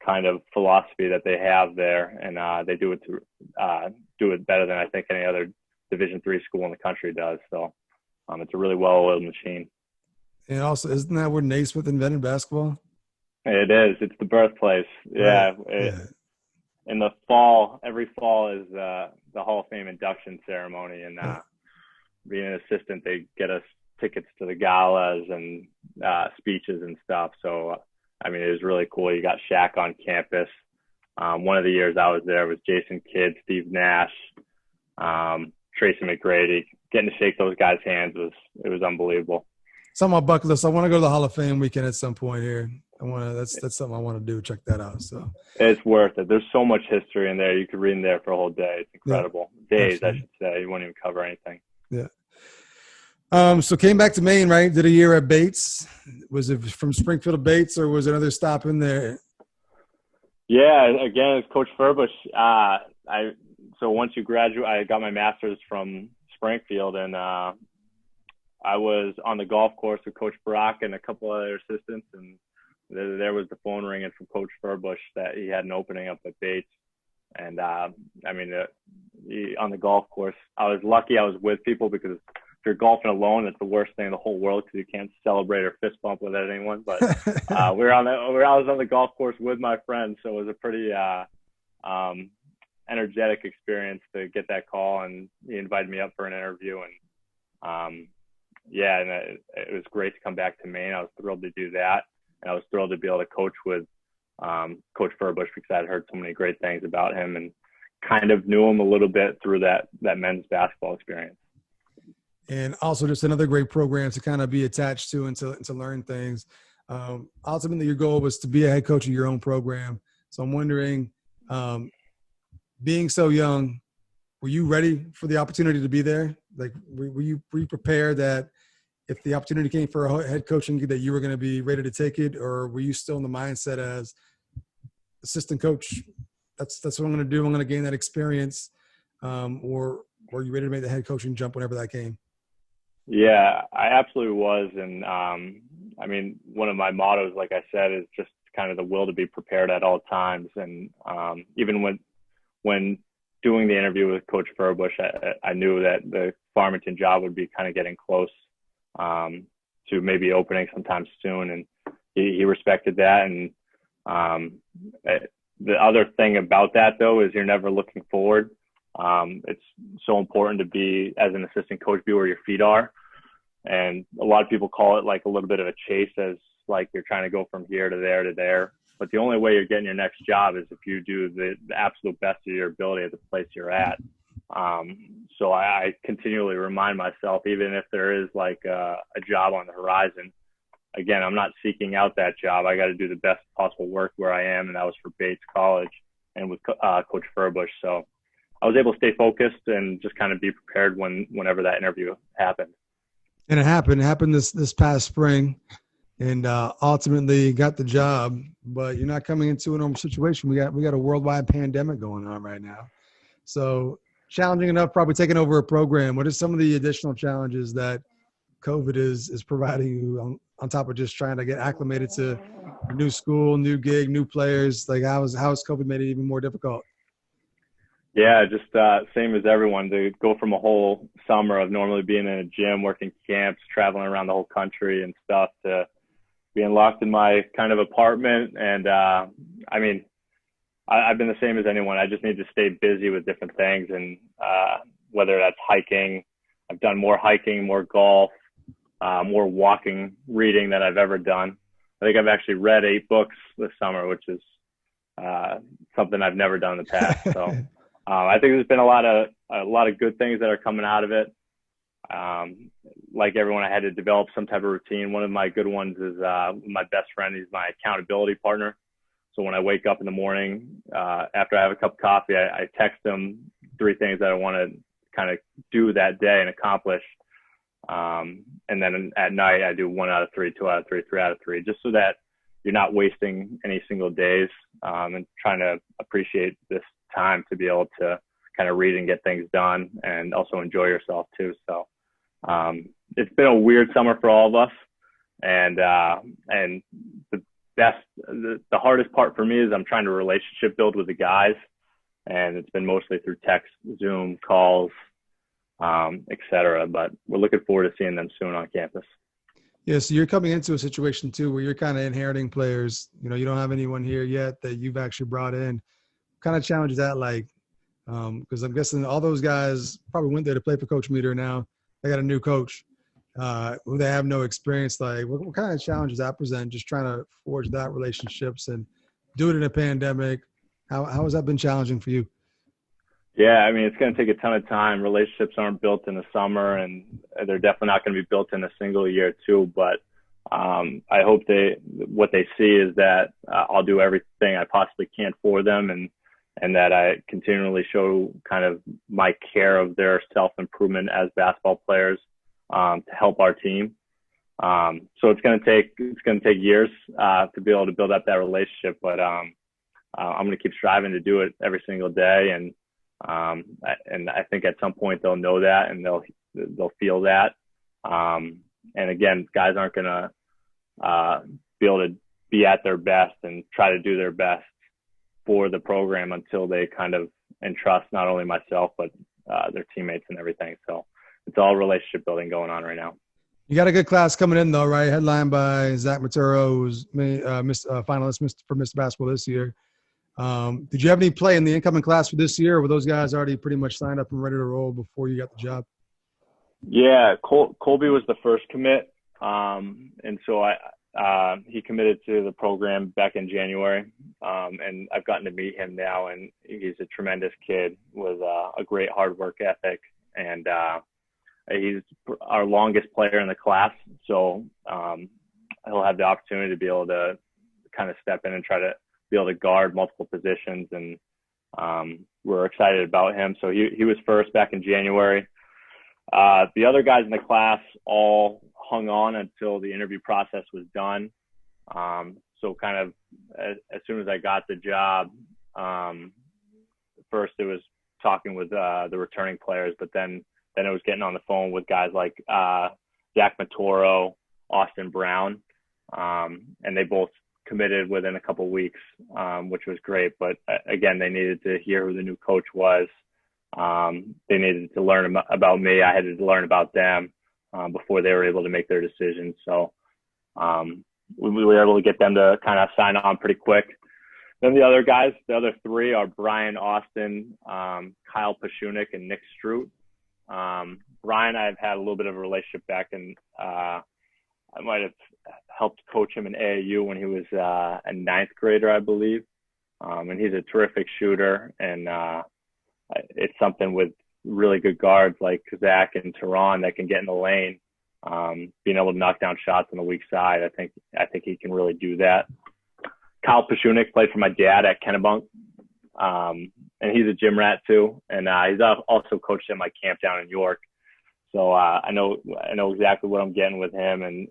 Speaker 3: kind of philosophy that they have there. And they do it better than I think any other Division III school in the country does. So it's a really well-oiled machine.
Speaker 2: And also, isn't that where Naismith invented basketball?
Speaker 3: It is. It's the birthplace. Yeah.
Speaker 2: Right.
Speaker 3: In the fall, every fall is the Hall of Fame induction ceremony. And being an assistant, they get us tickets to the galas and speeches and stuff. So, I mean, it was really cool. You got Shaq on campus. One of the years I was there was Jason Kidd, Steve Nash, Tracy McGrady. Getting to shake those guys' hands was unbelievable.
Speaker 2: It's on my bucket list. I want to go to the Hall of Fame weekend at some point here. That's something I want to do. Check that out. So
Speaker 3: it's worth it. There's so much history in there. You could read in there for a whole day. It's incredible.
Speaker 2: Yeah,
Speaker 3: days,
Speaker 2: absolutely.
Speaker 3: I should say. You won't even cover anything.
Speaker 2: Yeah. So came back to Maine, right? Did a year at Bates. Was it from Springfield to Bates, or was it another stop in there?
Speaker 3: Yeah, again, it's Coach Furbush. So once you graduate, I got my master's from Springfield, and I was on the golf course with Coach Barak and a couple other assistants, and there was the phone ringing from Coach Furbush that he had an opening up at Bates. And I mean, on the golf course, I was lucky I was with people, because if you're golfing alone, it's the worst thing in the whole world because you can't celebrate or fist bump with anyone. But I was on the golf course with my friends, so it was a pretty energetic experience to get that call. And he invited me up for an interview, and it was great to come back to Maine. I was thrilled to do that, and I was thrilled to be able to coach with Coach Furbush, because I'd heard so many great things about him and kind of knew him a little bit through that men's basketball experience.
Speaker 2: And also just another great program to kind of be attached to and to learn things. Ultimately, your goal was to be a head coach of your own program. So I'm wondering, being so young, were you ready for the opportunity to be there? Like, were you prepared that if the opportunity came for a head coaching gig that you were going to be ready to take it? Or were you still in the mindset as assistant coach, that's what I'm going to do, I'm going to gain that experience? Or were you ready to make the head coaching jump whenever that came?
Speaker 3: Yeah, I absolutely was. And I mean, one of my mottos, like I said, is just kind of the will to be prepared at all times. And even when doing the interview with Coach Furbush, I knew that the Farmington job would be kind of getting close to maybe opening sometime soon. And he respected that. And the other thing about that, though, is you're never looking forward. It's so important to be, as an assistant coach, be where your feet are. And a lot of people call it like a little bit of a chase, as like you're trying to go from here to there to there. But the only way you're getting your next job is if you do the absolute best of your ability at the place you're at. So I continually remind myself, even if there is like a job on the horizon, again, I'm not seeking out that job. I got to do the best possible work where I am. And that was for Bates College and with Coach Furbush. So I was able to stay focused and just kind of be prepared whenever that interview happened.
Speaker 2: And it happened this past spring, and ultimately got the job. But you're not coming into a normal situation. We got a worldwide pandemic going on right now. So challenging enough, probably taking over a program. What are some of the additional challenges that COVID is providing you on top of just trying to get acclimated to a new school, new gig, new players? Like how has COVID made it even more difficult?
Speaker 3: Yeah, just same as everyone, to go from a whole summer of normally being in a gym, working camps, traveling around the whole country and stuff, to being locked in my kind of apartment. And I mean, I've been the same as anyone. I just need to stay busy with different things. And whether that's hiking, I've done more hiking, more golf, more walking reading than I've ever done. I think I've actually read 8 books this summer, which is something I've never done in the past. So I think there's been a lot of good things that are coming out of it. Like everyone, I had to develop some type of routine. One of my good ones is my best friend. He's my accountability partner. So when I wake up in the morning, after I have a cup of coffee, I text him 3 things that I want to kind of do that day and accomplish. And then at night, I do 1 out of 3, 2 out of 3, 3 out of 3, just so that you're not wasting any single days, and trying to appreciate this time to be able to kind of read and get things done and also enjoy yourself too. So it's been a weird summer for all of us. And the hardest part for me is I'm trying to relationship build with the guys. And it's been mostly through text, Zoom, calls, et cetera. But we're looking forward to seeing them soon on campus.
Speaker 2: Yeah, so you're coming into a situation too where you're kind of inheriting players. You know, you don't have anyone here yet that you've actually brought in. What kind of challenge is that like? Because I'm guessing all those guys probably went there to play for Coach Meter. Now they got a new coach who they have no experience. Like, what kind of challenges that present? Just trying to forge that relationships and do it in a pandemic. How has that been challenging for you?
Speaker 3: Yeah, I mean, it's going to take a ton of time. Relationships aren't built in the summer, and they're definitely not going to be built in a single year too. But I hope what they see is that I'll do everything I possibly can for them, and that I continually show kind of my care of their self-improvement as basketball players to help our team. So it's going to take years to be able to build up that relationship, but I'm going to keep striving to do it every single day. And I think at some point they'll know that, and they'll feel that. And again, guys aren't going to be able to be at their best and try to do their best for the program until they kind of entrust not only myself, but their teammates and everything. So it's all relationship building going on right now.
Speaker 2: You got a good class coming in though, right? Headlined by Zach Maturo, who's finalist for Mr. Basketball this year. Did you have any play in the incoming class for this year, or were those guys already pretty much signed up and ready to roll before you got the job?
Speaker 3: Yeah, Colby was the first commit. And so he committed to the program back in January. And I've gotten to meet him now, and he's a tremendous kid with a great hard work ethic. And he's our longest player in the class. So he'll have the opportunity to be able to kind of step in and try to be able to guard multiple positions. And we're excited about him. So he was first back in January. The other guys in the class all hung on until the interview process was done. So kind of as soon as I got the job, first it was talking with the returning players, but then it was getting on the phone with guys like Zach Maturo, Austin Brown, and they both committed within a couple of weeks, which was great. But again, they needed to hear who the new coach was. They needed to learn about me. I had to learn about them before they were able to make their decisions. So we were able to get them to kind of sign on pretty quick. Then the other guys, the other 3 are Brian Austin, Kyle Pashunik, and Nick Stroot. Brian, I've had a little bit of a relationship back, and I might have helped coach him in AAU when he was a 9th grader, I believe. And he's a terrific shooter, and it's something with really good guards like Zach and Tehran that can get in the lane, being able to knock down shots on the weak side. I think he can really do that. Kyle Pashunik played for my dad at Kennebunk, and he's a gym rat too. And he's also coached at my camp down in York. So I know exactly what I'm getting with him. And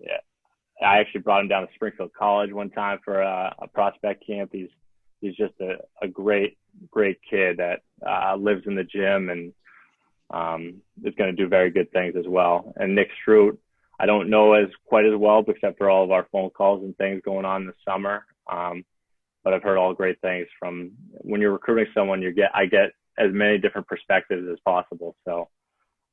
Speaker 3: I actually brought him down to Springfield College one time for a prospect camp. He's just a great kid that lives in the gym and is going to do very good things as well. And Nick Stroot, I don't know quite as well, except for all of our phone calls and things going on this summer. But I've heard all great things from when you're recruiting someone. I get as many different perspectives as possible. So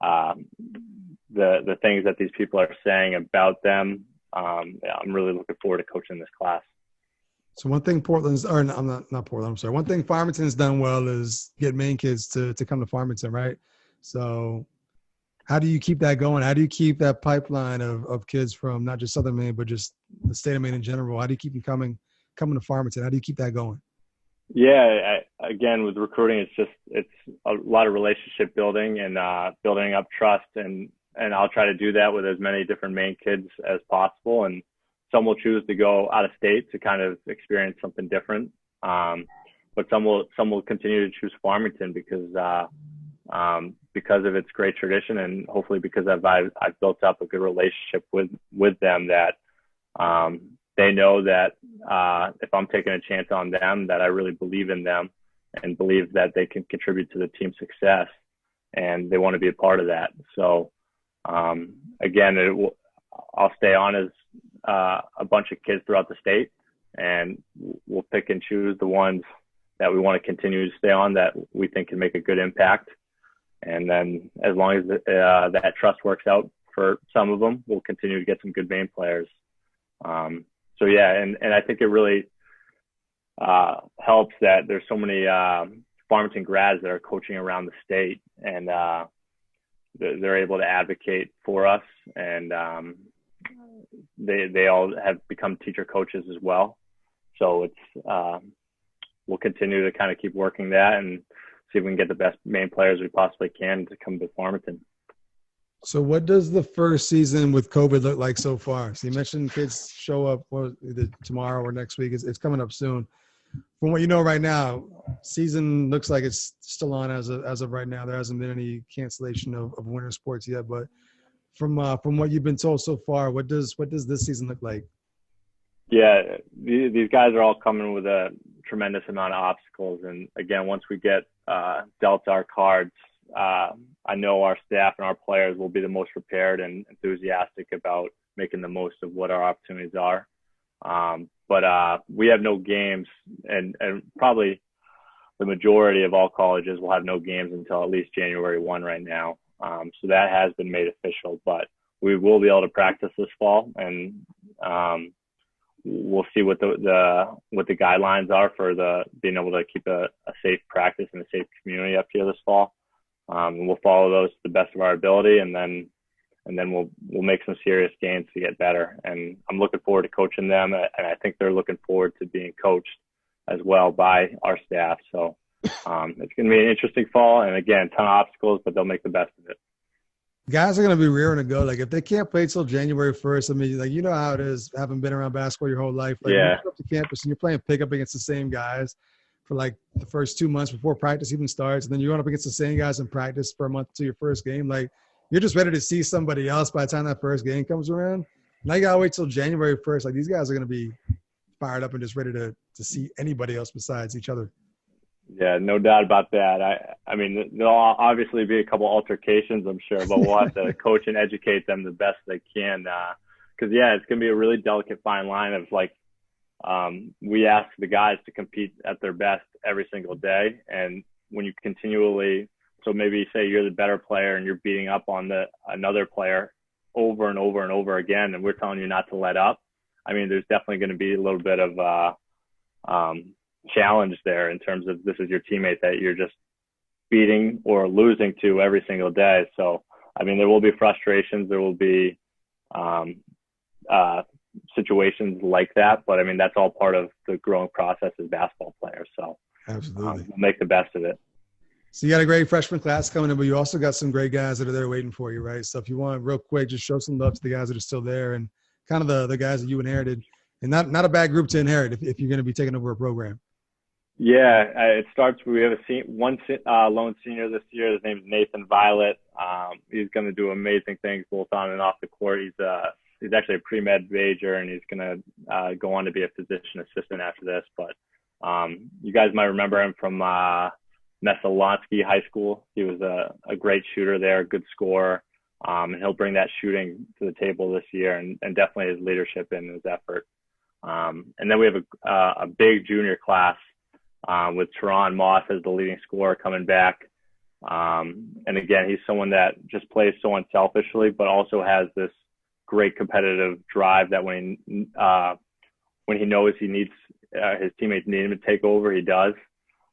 Speaker 3: the things that these people are saying about them, I'm really looking forward to coaching this class.
Speaker 2: So one thing one thing Farmington's done well is get Maine kids to come to Farmington, right? So How do you keep that going? How do you keep that pipeline of kids from not just Southern Maine, but just the state of Maine in general? How do you keep them coming to Farmington? How do you keep that going?
Speaker 3: Yeah, again, with recruiting, it's a lot of relationship building and building up trust, and I'll try to do that with as many different Maine kids as possible. And some will choose to go out of state to kind of experience something different, but some will continue to choose Farmington because of its great tradition, and hopefully because I've built up a good relationship with them, that they know that if I'm taking a chance on them, that I really believe in them and believe that they can contribute to the team's success, and they want to be a part of that. So again, I'll stay on as a bunch of kids throughout the state, and we'll pick and choose the ones that we want to continue to stay on that we think can make a good impact. And then as long as that trust works out for some of them, we'll continue to get some good Maine players. So yeah, and I think it really helps that there's so many Farmington grads that are coaching around the state, and they're able to advocate for us, and they all have become teacher coaches as well. So it's we'll continue to kind of keep working that and see if we can get the best Maine players we possibly can to come to Farmington.
Speaker 2: So what does the first season with COVID look like so far? So you mentioned kids show up either tomorrow or next week. It's coming up soon. From what you know right now, season looks like it's still on as of right now. There hasn't been any cancellation of winter sports yet. But from what you've been told so far, what does this season look like? Yeah,
Speaker 3: these guys are all coming with a tremendous amount of obstacles. And again, once we get dealt our cards, I know our staff and our players will be the most prepared and enthusiastic about making the most of what our opportunities are. But we have no games, and probably the majority of all colleges will have no games until at least January 1 right now. So that has been made official, but we will be able to practice this fall, and we'll see what the guidelines are for being able to keep a safe practice and a safe community up here this fall. And we'll follow those to the best of our ability, and then we'll make some serious gains to get better. And I'm looking forward to coaching them, and I think they're looking forward to being coached as well by our staff. So it's going to be an interesting fall, and again, a ton of obstacles, but they'll make the best of it.
Speaker 2: Guys are going to be rearing to go. Like, if they can't play till January 1st, I mean, like, you know how it is, having been around basketball your whole life. Like,
Speaker 3: yeah.
Speaker 2: You go up to campus and you're playing pickup against the same guys for like the first 2 months before practice even starts. And then you're going up against the same guys in practice for a month to your first game. Like, you're just ready to see somebody else by the time that first game comes around. Now you got to wait till January 1st. Like, these guys are going to be fired up and just ready to see anybody else besides each other.
Speaker 3: Yeah, no doubt about that. I mean, there'll obviously be a couple altercations, I'm sure, but we'll have to coach and educate them the best they can. Because, yeah, it's going to be a really delicate fine line of, like, we ask the guys to compete at their best every single day. And when you continually – so maybe say you're the better player and you're beating up on another player over and over and over again, and we're telling you not to let up. I mean, there's definitely going to be a little bit of challenge there in terms of this is your teammate that you're just beating or losing to every single day. So, I mean, there will be frustrations. There will be situations like that. But, I mean, that's all part of the growing process as basketball players. So,
Speaker 2: absolutely,
Speaker 3: we'll make the best of it.
Speaker 2: So you got a great freshman class coming in, but you also got some great guys that are there waiting for you, right? So if you want, real quick, just show some love to the guys that are still there and kind of the guys that you inherited. And not a bad group to inherit if you're going to be taking over a program.
Speaker 3: Yeah, it starts. We have one lone senior this year. His name's Nathan Violet. He's going to do amazing things both on and off the court. He's actually a pre-med major, and he's going to go on to be a physician assistant after this. But you guys might remember him from Messalonsky High School. He was a great shooter there, good scorer, and he'll bring that shooting to the table this year, and definitely his leadership and his effort. And then we have a big junior class. With Teron Moss as the leading scorer coming back. And again, he's someone that just plays so unselfishly, but also has this great competitive drive that when he knows he needs his teammates need him to take over, he does.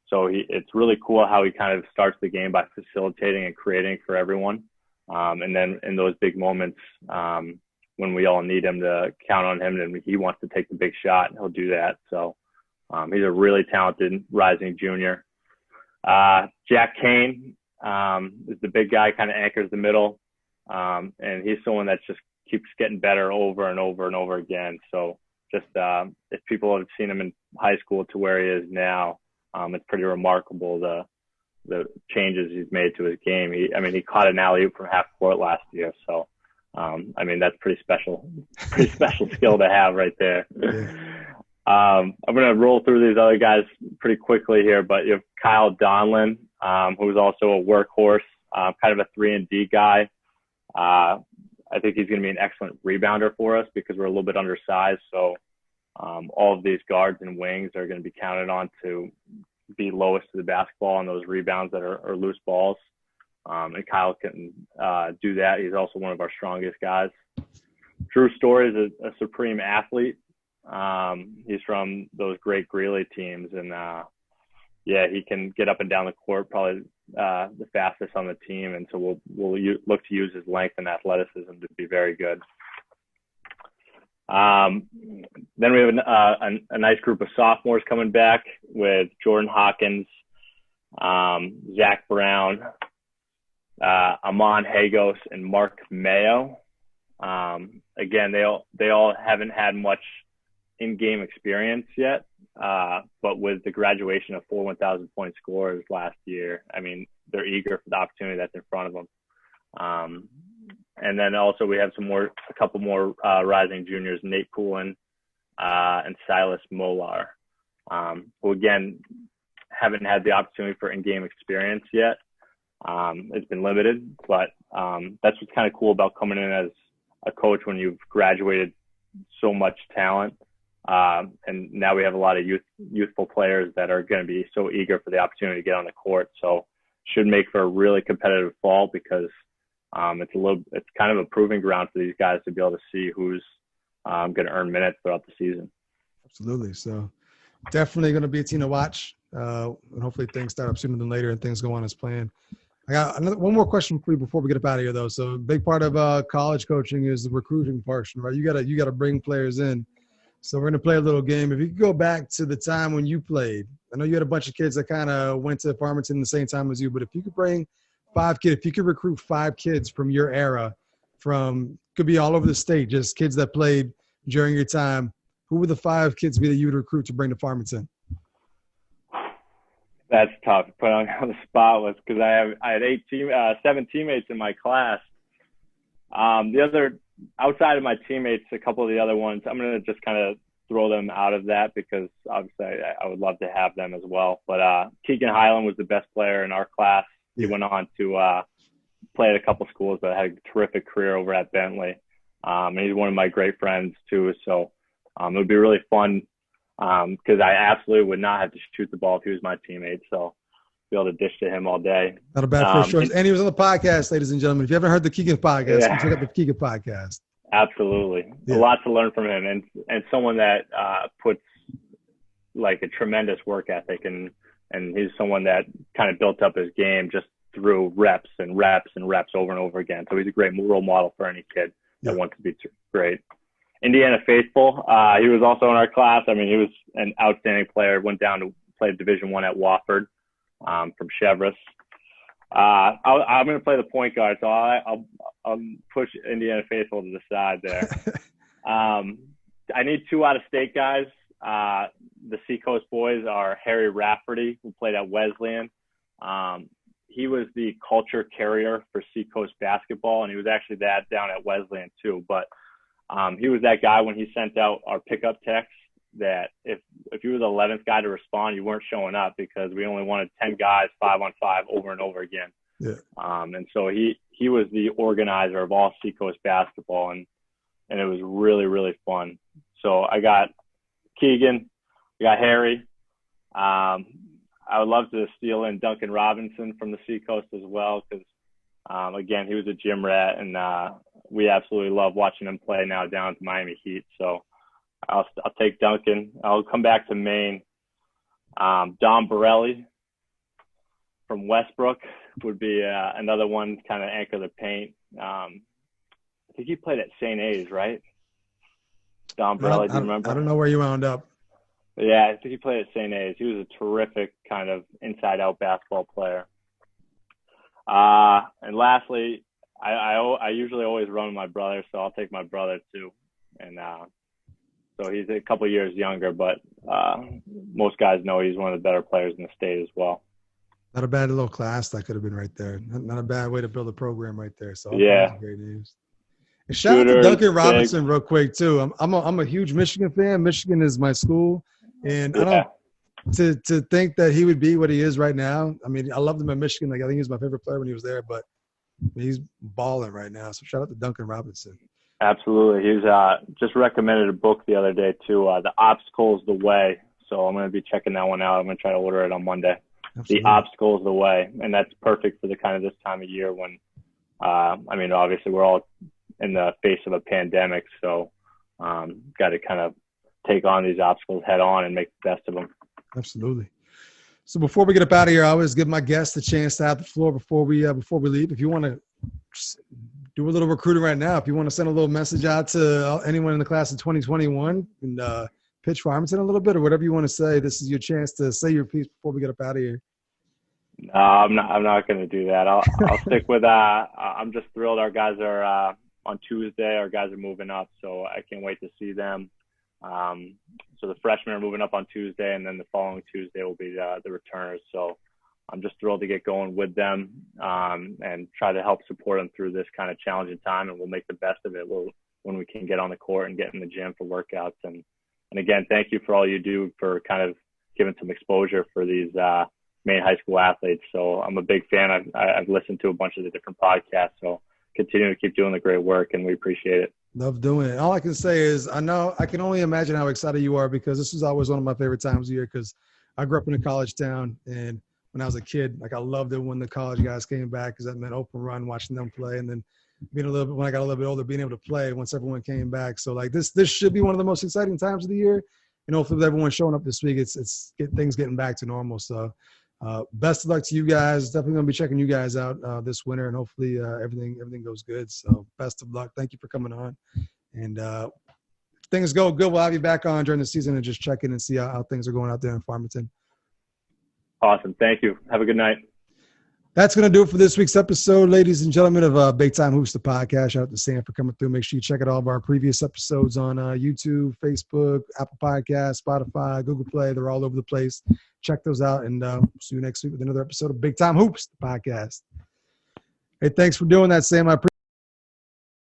Speaker 3: So it's really cool how he kind of starts the game by facilitating and creating for everyone. And then in those big moments, when we all need him to count on him and he wants to take the big shot, he'll do that. So he's a really talented rising junior. Jack Kane is the big guy, kind of anchors the middle. And he's someone that just keeps getting better over and over and over again. So just if people have seen him in high school to where he is now, it's pretty remarkable the changes he's made to his game. He caught an alley-oop from half court last year. So, that's pretty special skill to have right there. I'm going to roll through these other guys pretty quickly here, but you have Kyle Donlin, who's also a workhorse, kind of a 3-and-D guy. I think he's going to be an excellent rebounder for us because we're a little bit undersized. So all of these guards and wings are going to be counted on to be lowest to the basketball on those rebounds that are loose balls. And Kyle can do that. He's also one of our strongest guys. Drew Story is a supreme athlete. He's from those great Greeley teams. And, he can get up and down the court, probably the fastest on the team. And so we'll look to use his length and athleticism to be very good. Then we have a nice group of sophomores coming back with Jordan Hawkins, Zach Brown, Amon Hagos, and Mark Mayo. Again, they all haven't had much in-game experience yet, but with the graduation of 4 1,000-point scorers last year, they're eager for the opportunity that's in front of them. And then also we have a couple more rising juniors, Nate Poulin and Silas Molar, who again haven't had the opportunity for in-game experience yet. It's been limited, but that's what's kind of cool about coming in as a coach when you've graduated so much talent. And now we have a lot of youthful players that are going to be so eager for the opportunity to get on the court. So should make for a really competitive fall because it's kind of a proving ground for these guys to be able to see who's going to earn minutes throughout the season.
Speaker 2: Absolutely. So definitely going to be a team to watch. And hopefully things start up sooner than later and things go on as planned. I got one more question for you before we get up out of here, though. So a big part of college coaching is the recruiting portion, right? You gotta bring players in. So we're going to play a little game. If you could go back to the time when you played, I know you had a bunch of kids that kind of went to Farmington the same time as you, but if you could bring 5 kids, if you could recruit 5 kids from your era, could be all over the state, just kids that played during your time, who would the 5 kids be that you would recruit to bring to Farmington?
Speaker 3: That's tough to put on the spot was because I had 7 teammates in my class. Outside of my teammates, a couple of the other ones, I'm going to just kind of throw them out of that because obviously I would love to have them as well. But Keegan Highland was the best player in our class. He went on to play at a couple schools, but had a terrific career over at Bentley. And he's one of my great friends too. So it would be really fun because I absolutely would not have to shoot the ball if he was my teammate. So be able to dish to him all day.
Speaker 2: Not a bad first choice. And he was on the podcast, ladies and gentlemen. If you haven't heard the Keegan podcast, check out the Keegan podcast.
Speaker 3: Absolutely. A lot to learn from him and someone that puts like a tremendous work ethic and he's someone that kind of built up his game just through reps and reps and reps over and over again. So he's a great role model for any kid that wants to be great. Indiana Faithful, he was also in our class. He was an outstanding player, went down to play Division I at Wofford from Chevrolet. I'm going to play the point guard, so I'll push Indiana Faithful to the side there. I need 2 out-of-state guys. The Seacoast boys are Harry Rafferty, who played at Wesleyan. He was the culture carrier for Seacoast basketball, and he was actually that down at Wesleyan too. But he was that guy when he sent out our pickup text that if you were the 11th guy to respond, you weren't showing up because we only wanted 10 guys 5-on-5 over and over again. Yeah. And so he was the organizer of all Seacoast basketball, and it was really, really fun. So I got Keegan, I got Harry. I would love to steal in Duncan Robinson from the Seacoast as well because, again, he was a gym rat, and we absolutely love watching him play now down at the Miami Heat. So I'll take Duncan. I'll come back to Maine. Dom Borelli from Westbrook. would be another one, kind of anchor the paint. I think he played at St. A's, right? Don Borelli, do you remember?
Speaker 2: I don't know where you wound up.
Speaker 3: Yeah, I think he played at St. A's. He was a terrific kind of inside-out basketball player. And lastly, I usually always run with my brother, so I'll take my brother too. And so he's a couple years younger, but most guys know he's one of the better players in the state as well.
Speaker 2: Not a bad little class that could have been right there. Not a bad way to build a program right there. So
Speaker 3: yeah,
Speaker 2: great news. And shout out to Duncan Robinson real quick too. I'm a huge Michigan fan. Michigan is my school, and I don't to think that he would be what he is right now. I mean, I loved him at Michigan. Like I think he was my favorite player when he was there, but he's balling right now. So shout out to Duncan Robinson.
Speaker 3: Absolutely. He's just recommended a book the other day too. The Obstacle is the Way. So I'm going to be checking that one out. I'm going to try to order it on Monday. Absolutely. The Obstacle is the Way, and that's perfect for the kind of this time of year when, I mean, obviously we're all in the face of a pandemic, so got to kind of take on these obstacles head on and make the best of them.
Speaker 2: Absolutely. So before we get up out of here, I always give my guests the chance to have the floor before we leave. If you want to do a little recruiting right now, if you want to send a little message out to anyone in the class of 2021 and pitch Farmington a little bit or whatever you want to say, this is your chance to say your piece before we get up out of here.
Speaker 3: No, I'm not going to do that. I'll stick with I'm just thrilled our guys are on Tuesday. Our guys are moving up, so I can't wait to see them. So the freshmen are moving up on Tuesday, and then the following Tuesday will be the returners. So I'm just thrilled to get going with them and try to help support them through this kind of challenging time, and we'll make the best of it when we can get on the court and get in the gym for workouts. And again, thank you for all you do for kind of giving some exposure for these Maine high school athletes. So I'm a big fan. I've listened to a bunch of the different podcasts, so continue to keep doing the great work, and we appreciate it.
Speaker 2: Love doing it. All I can say is I can only imagine how excited you are, because this is always one of my favorite times of year, because I grew up in a college town, and when I was a kid, like I loved it when the college guys came back, because that meant open run, watching them play, and then when I got a little bit older, being able to play once everyone came back. So like this should be one of the most exciting times of the year, and hopefully with everyone showing up this week, things getting back to normal. So best of luck to you guys. Definitely gonna be checking you guys out this winter, and hopefully everything goes good. So best of luck. Thank you for coming on, and if things go good, we'll have you back on during the season and just check in and see how things are going out there in Farmington.
Speaker 3: Awesome. Thank you. Have a good night.
Speaker 2: That's going to do it for this week's episode, ladies and gentlemen, of Big Time Hoops, the podcast. Shout out to Sam for coming through. Make sure you check out all of our previous episodes on YouTube, Facebook, Apple Podcasts, Spotify, Google Play. They're all over the place. Check those out, and see you next week with another episode of Big Time Hoops, the podcast. Hey, thanks for doing that, Sam. I appreciate it.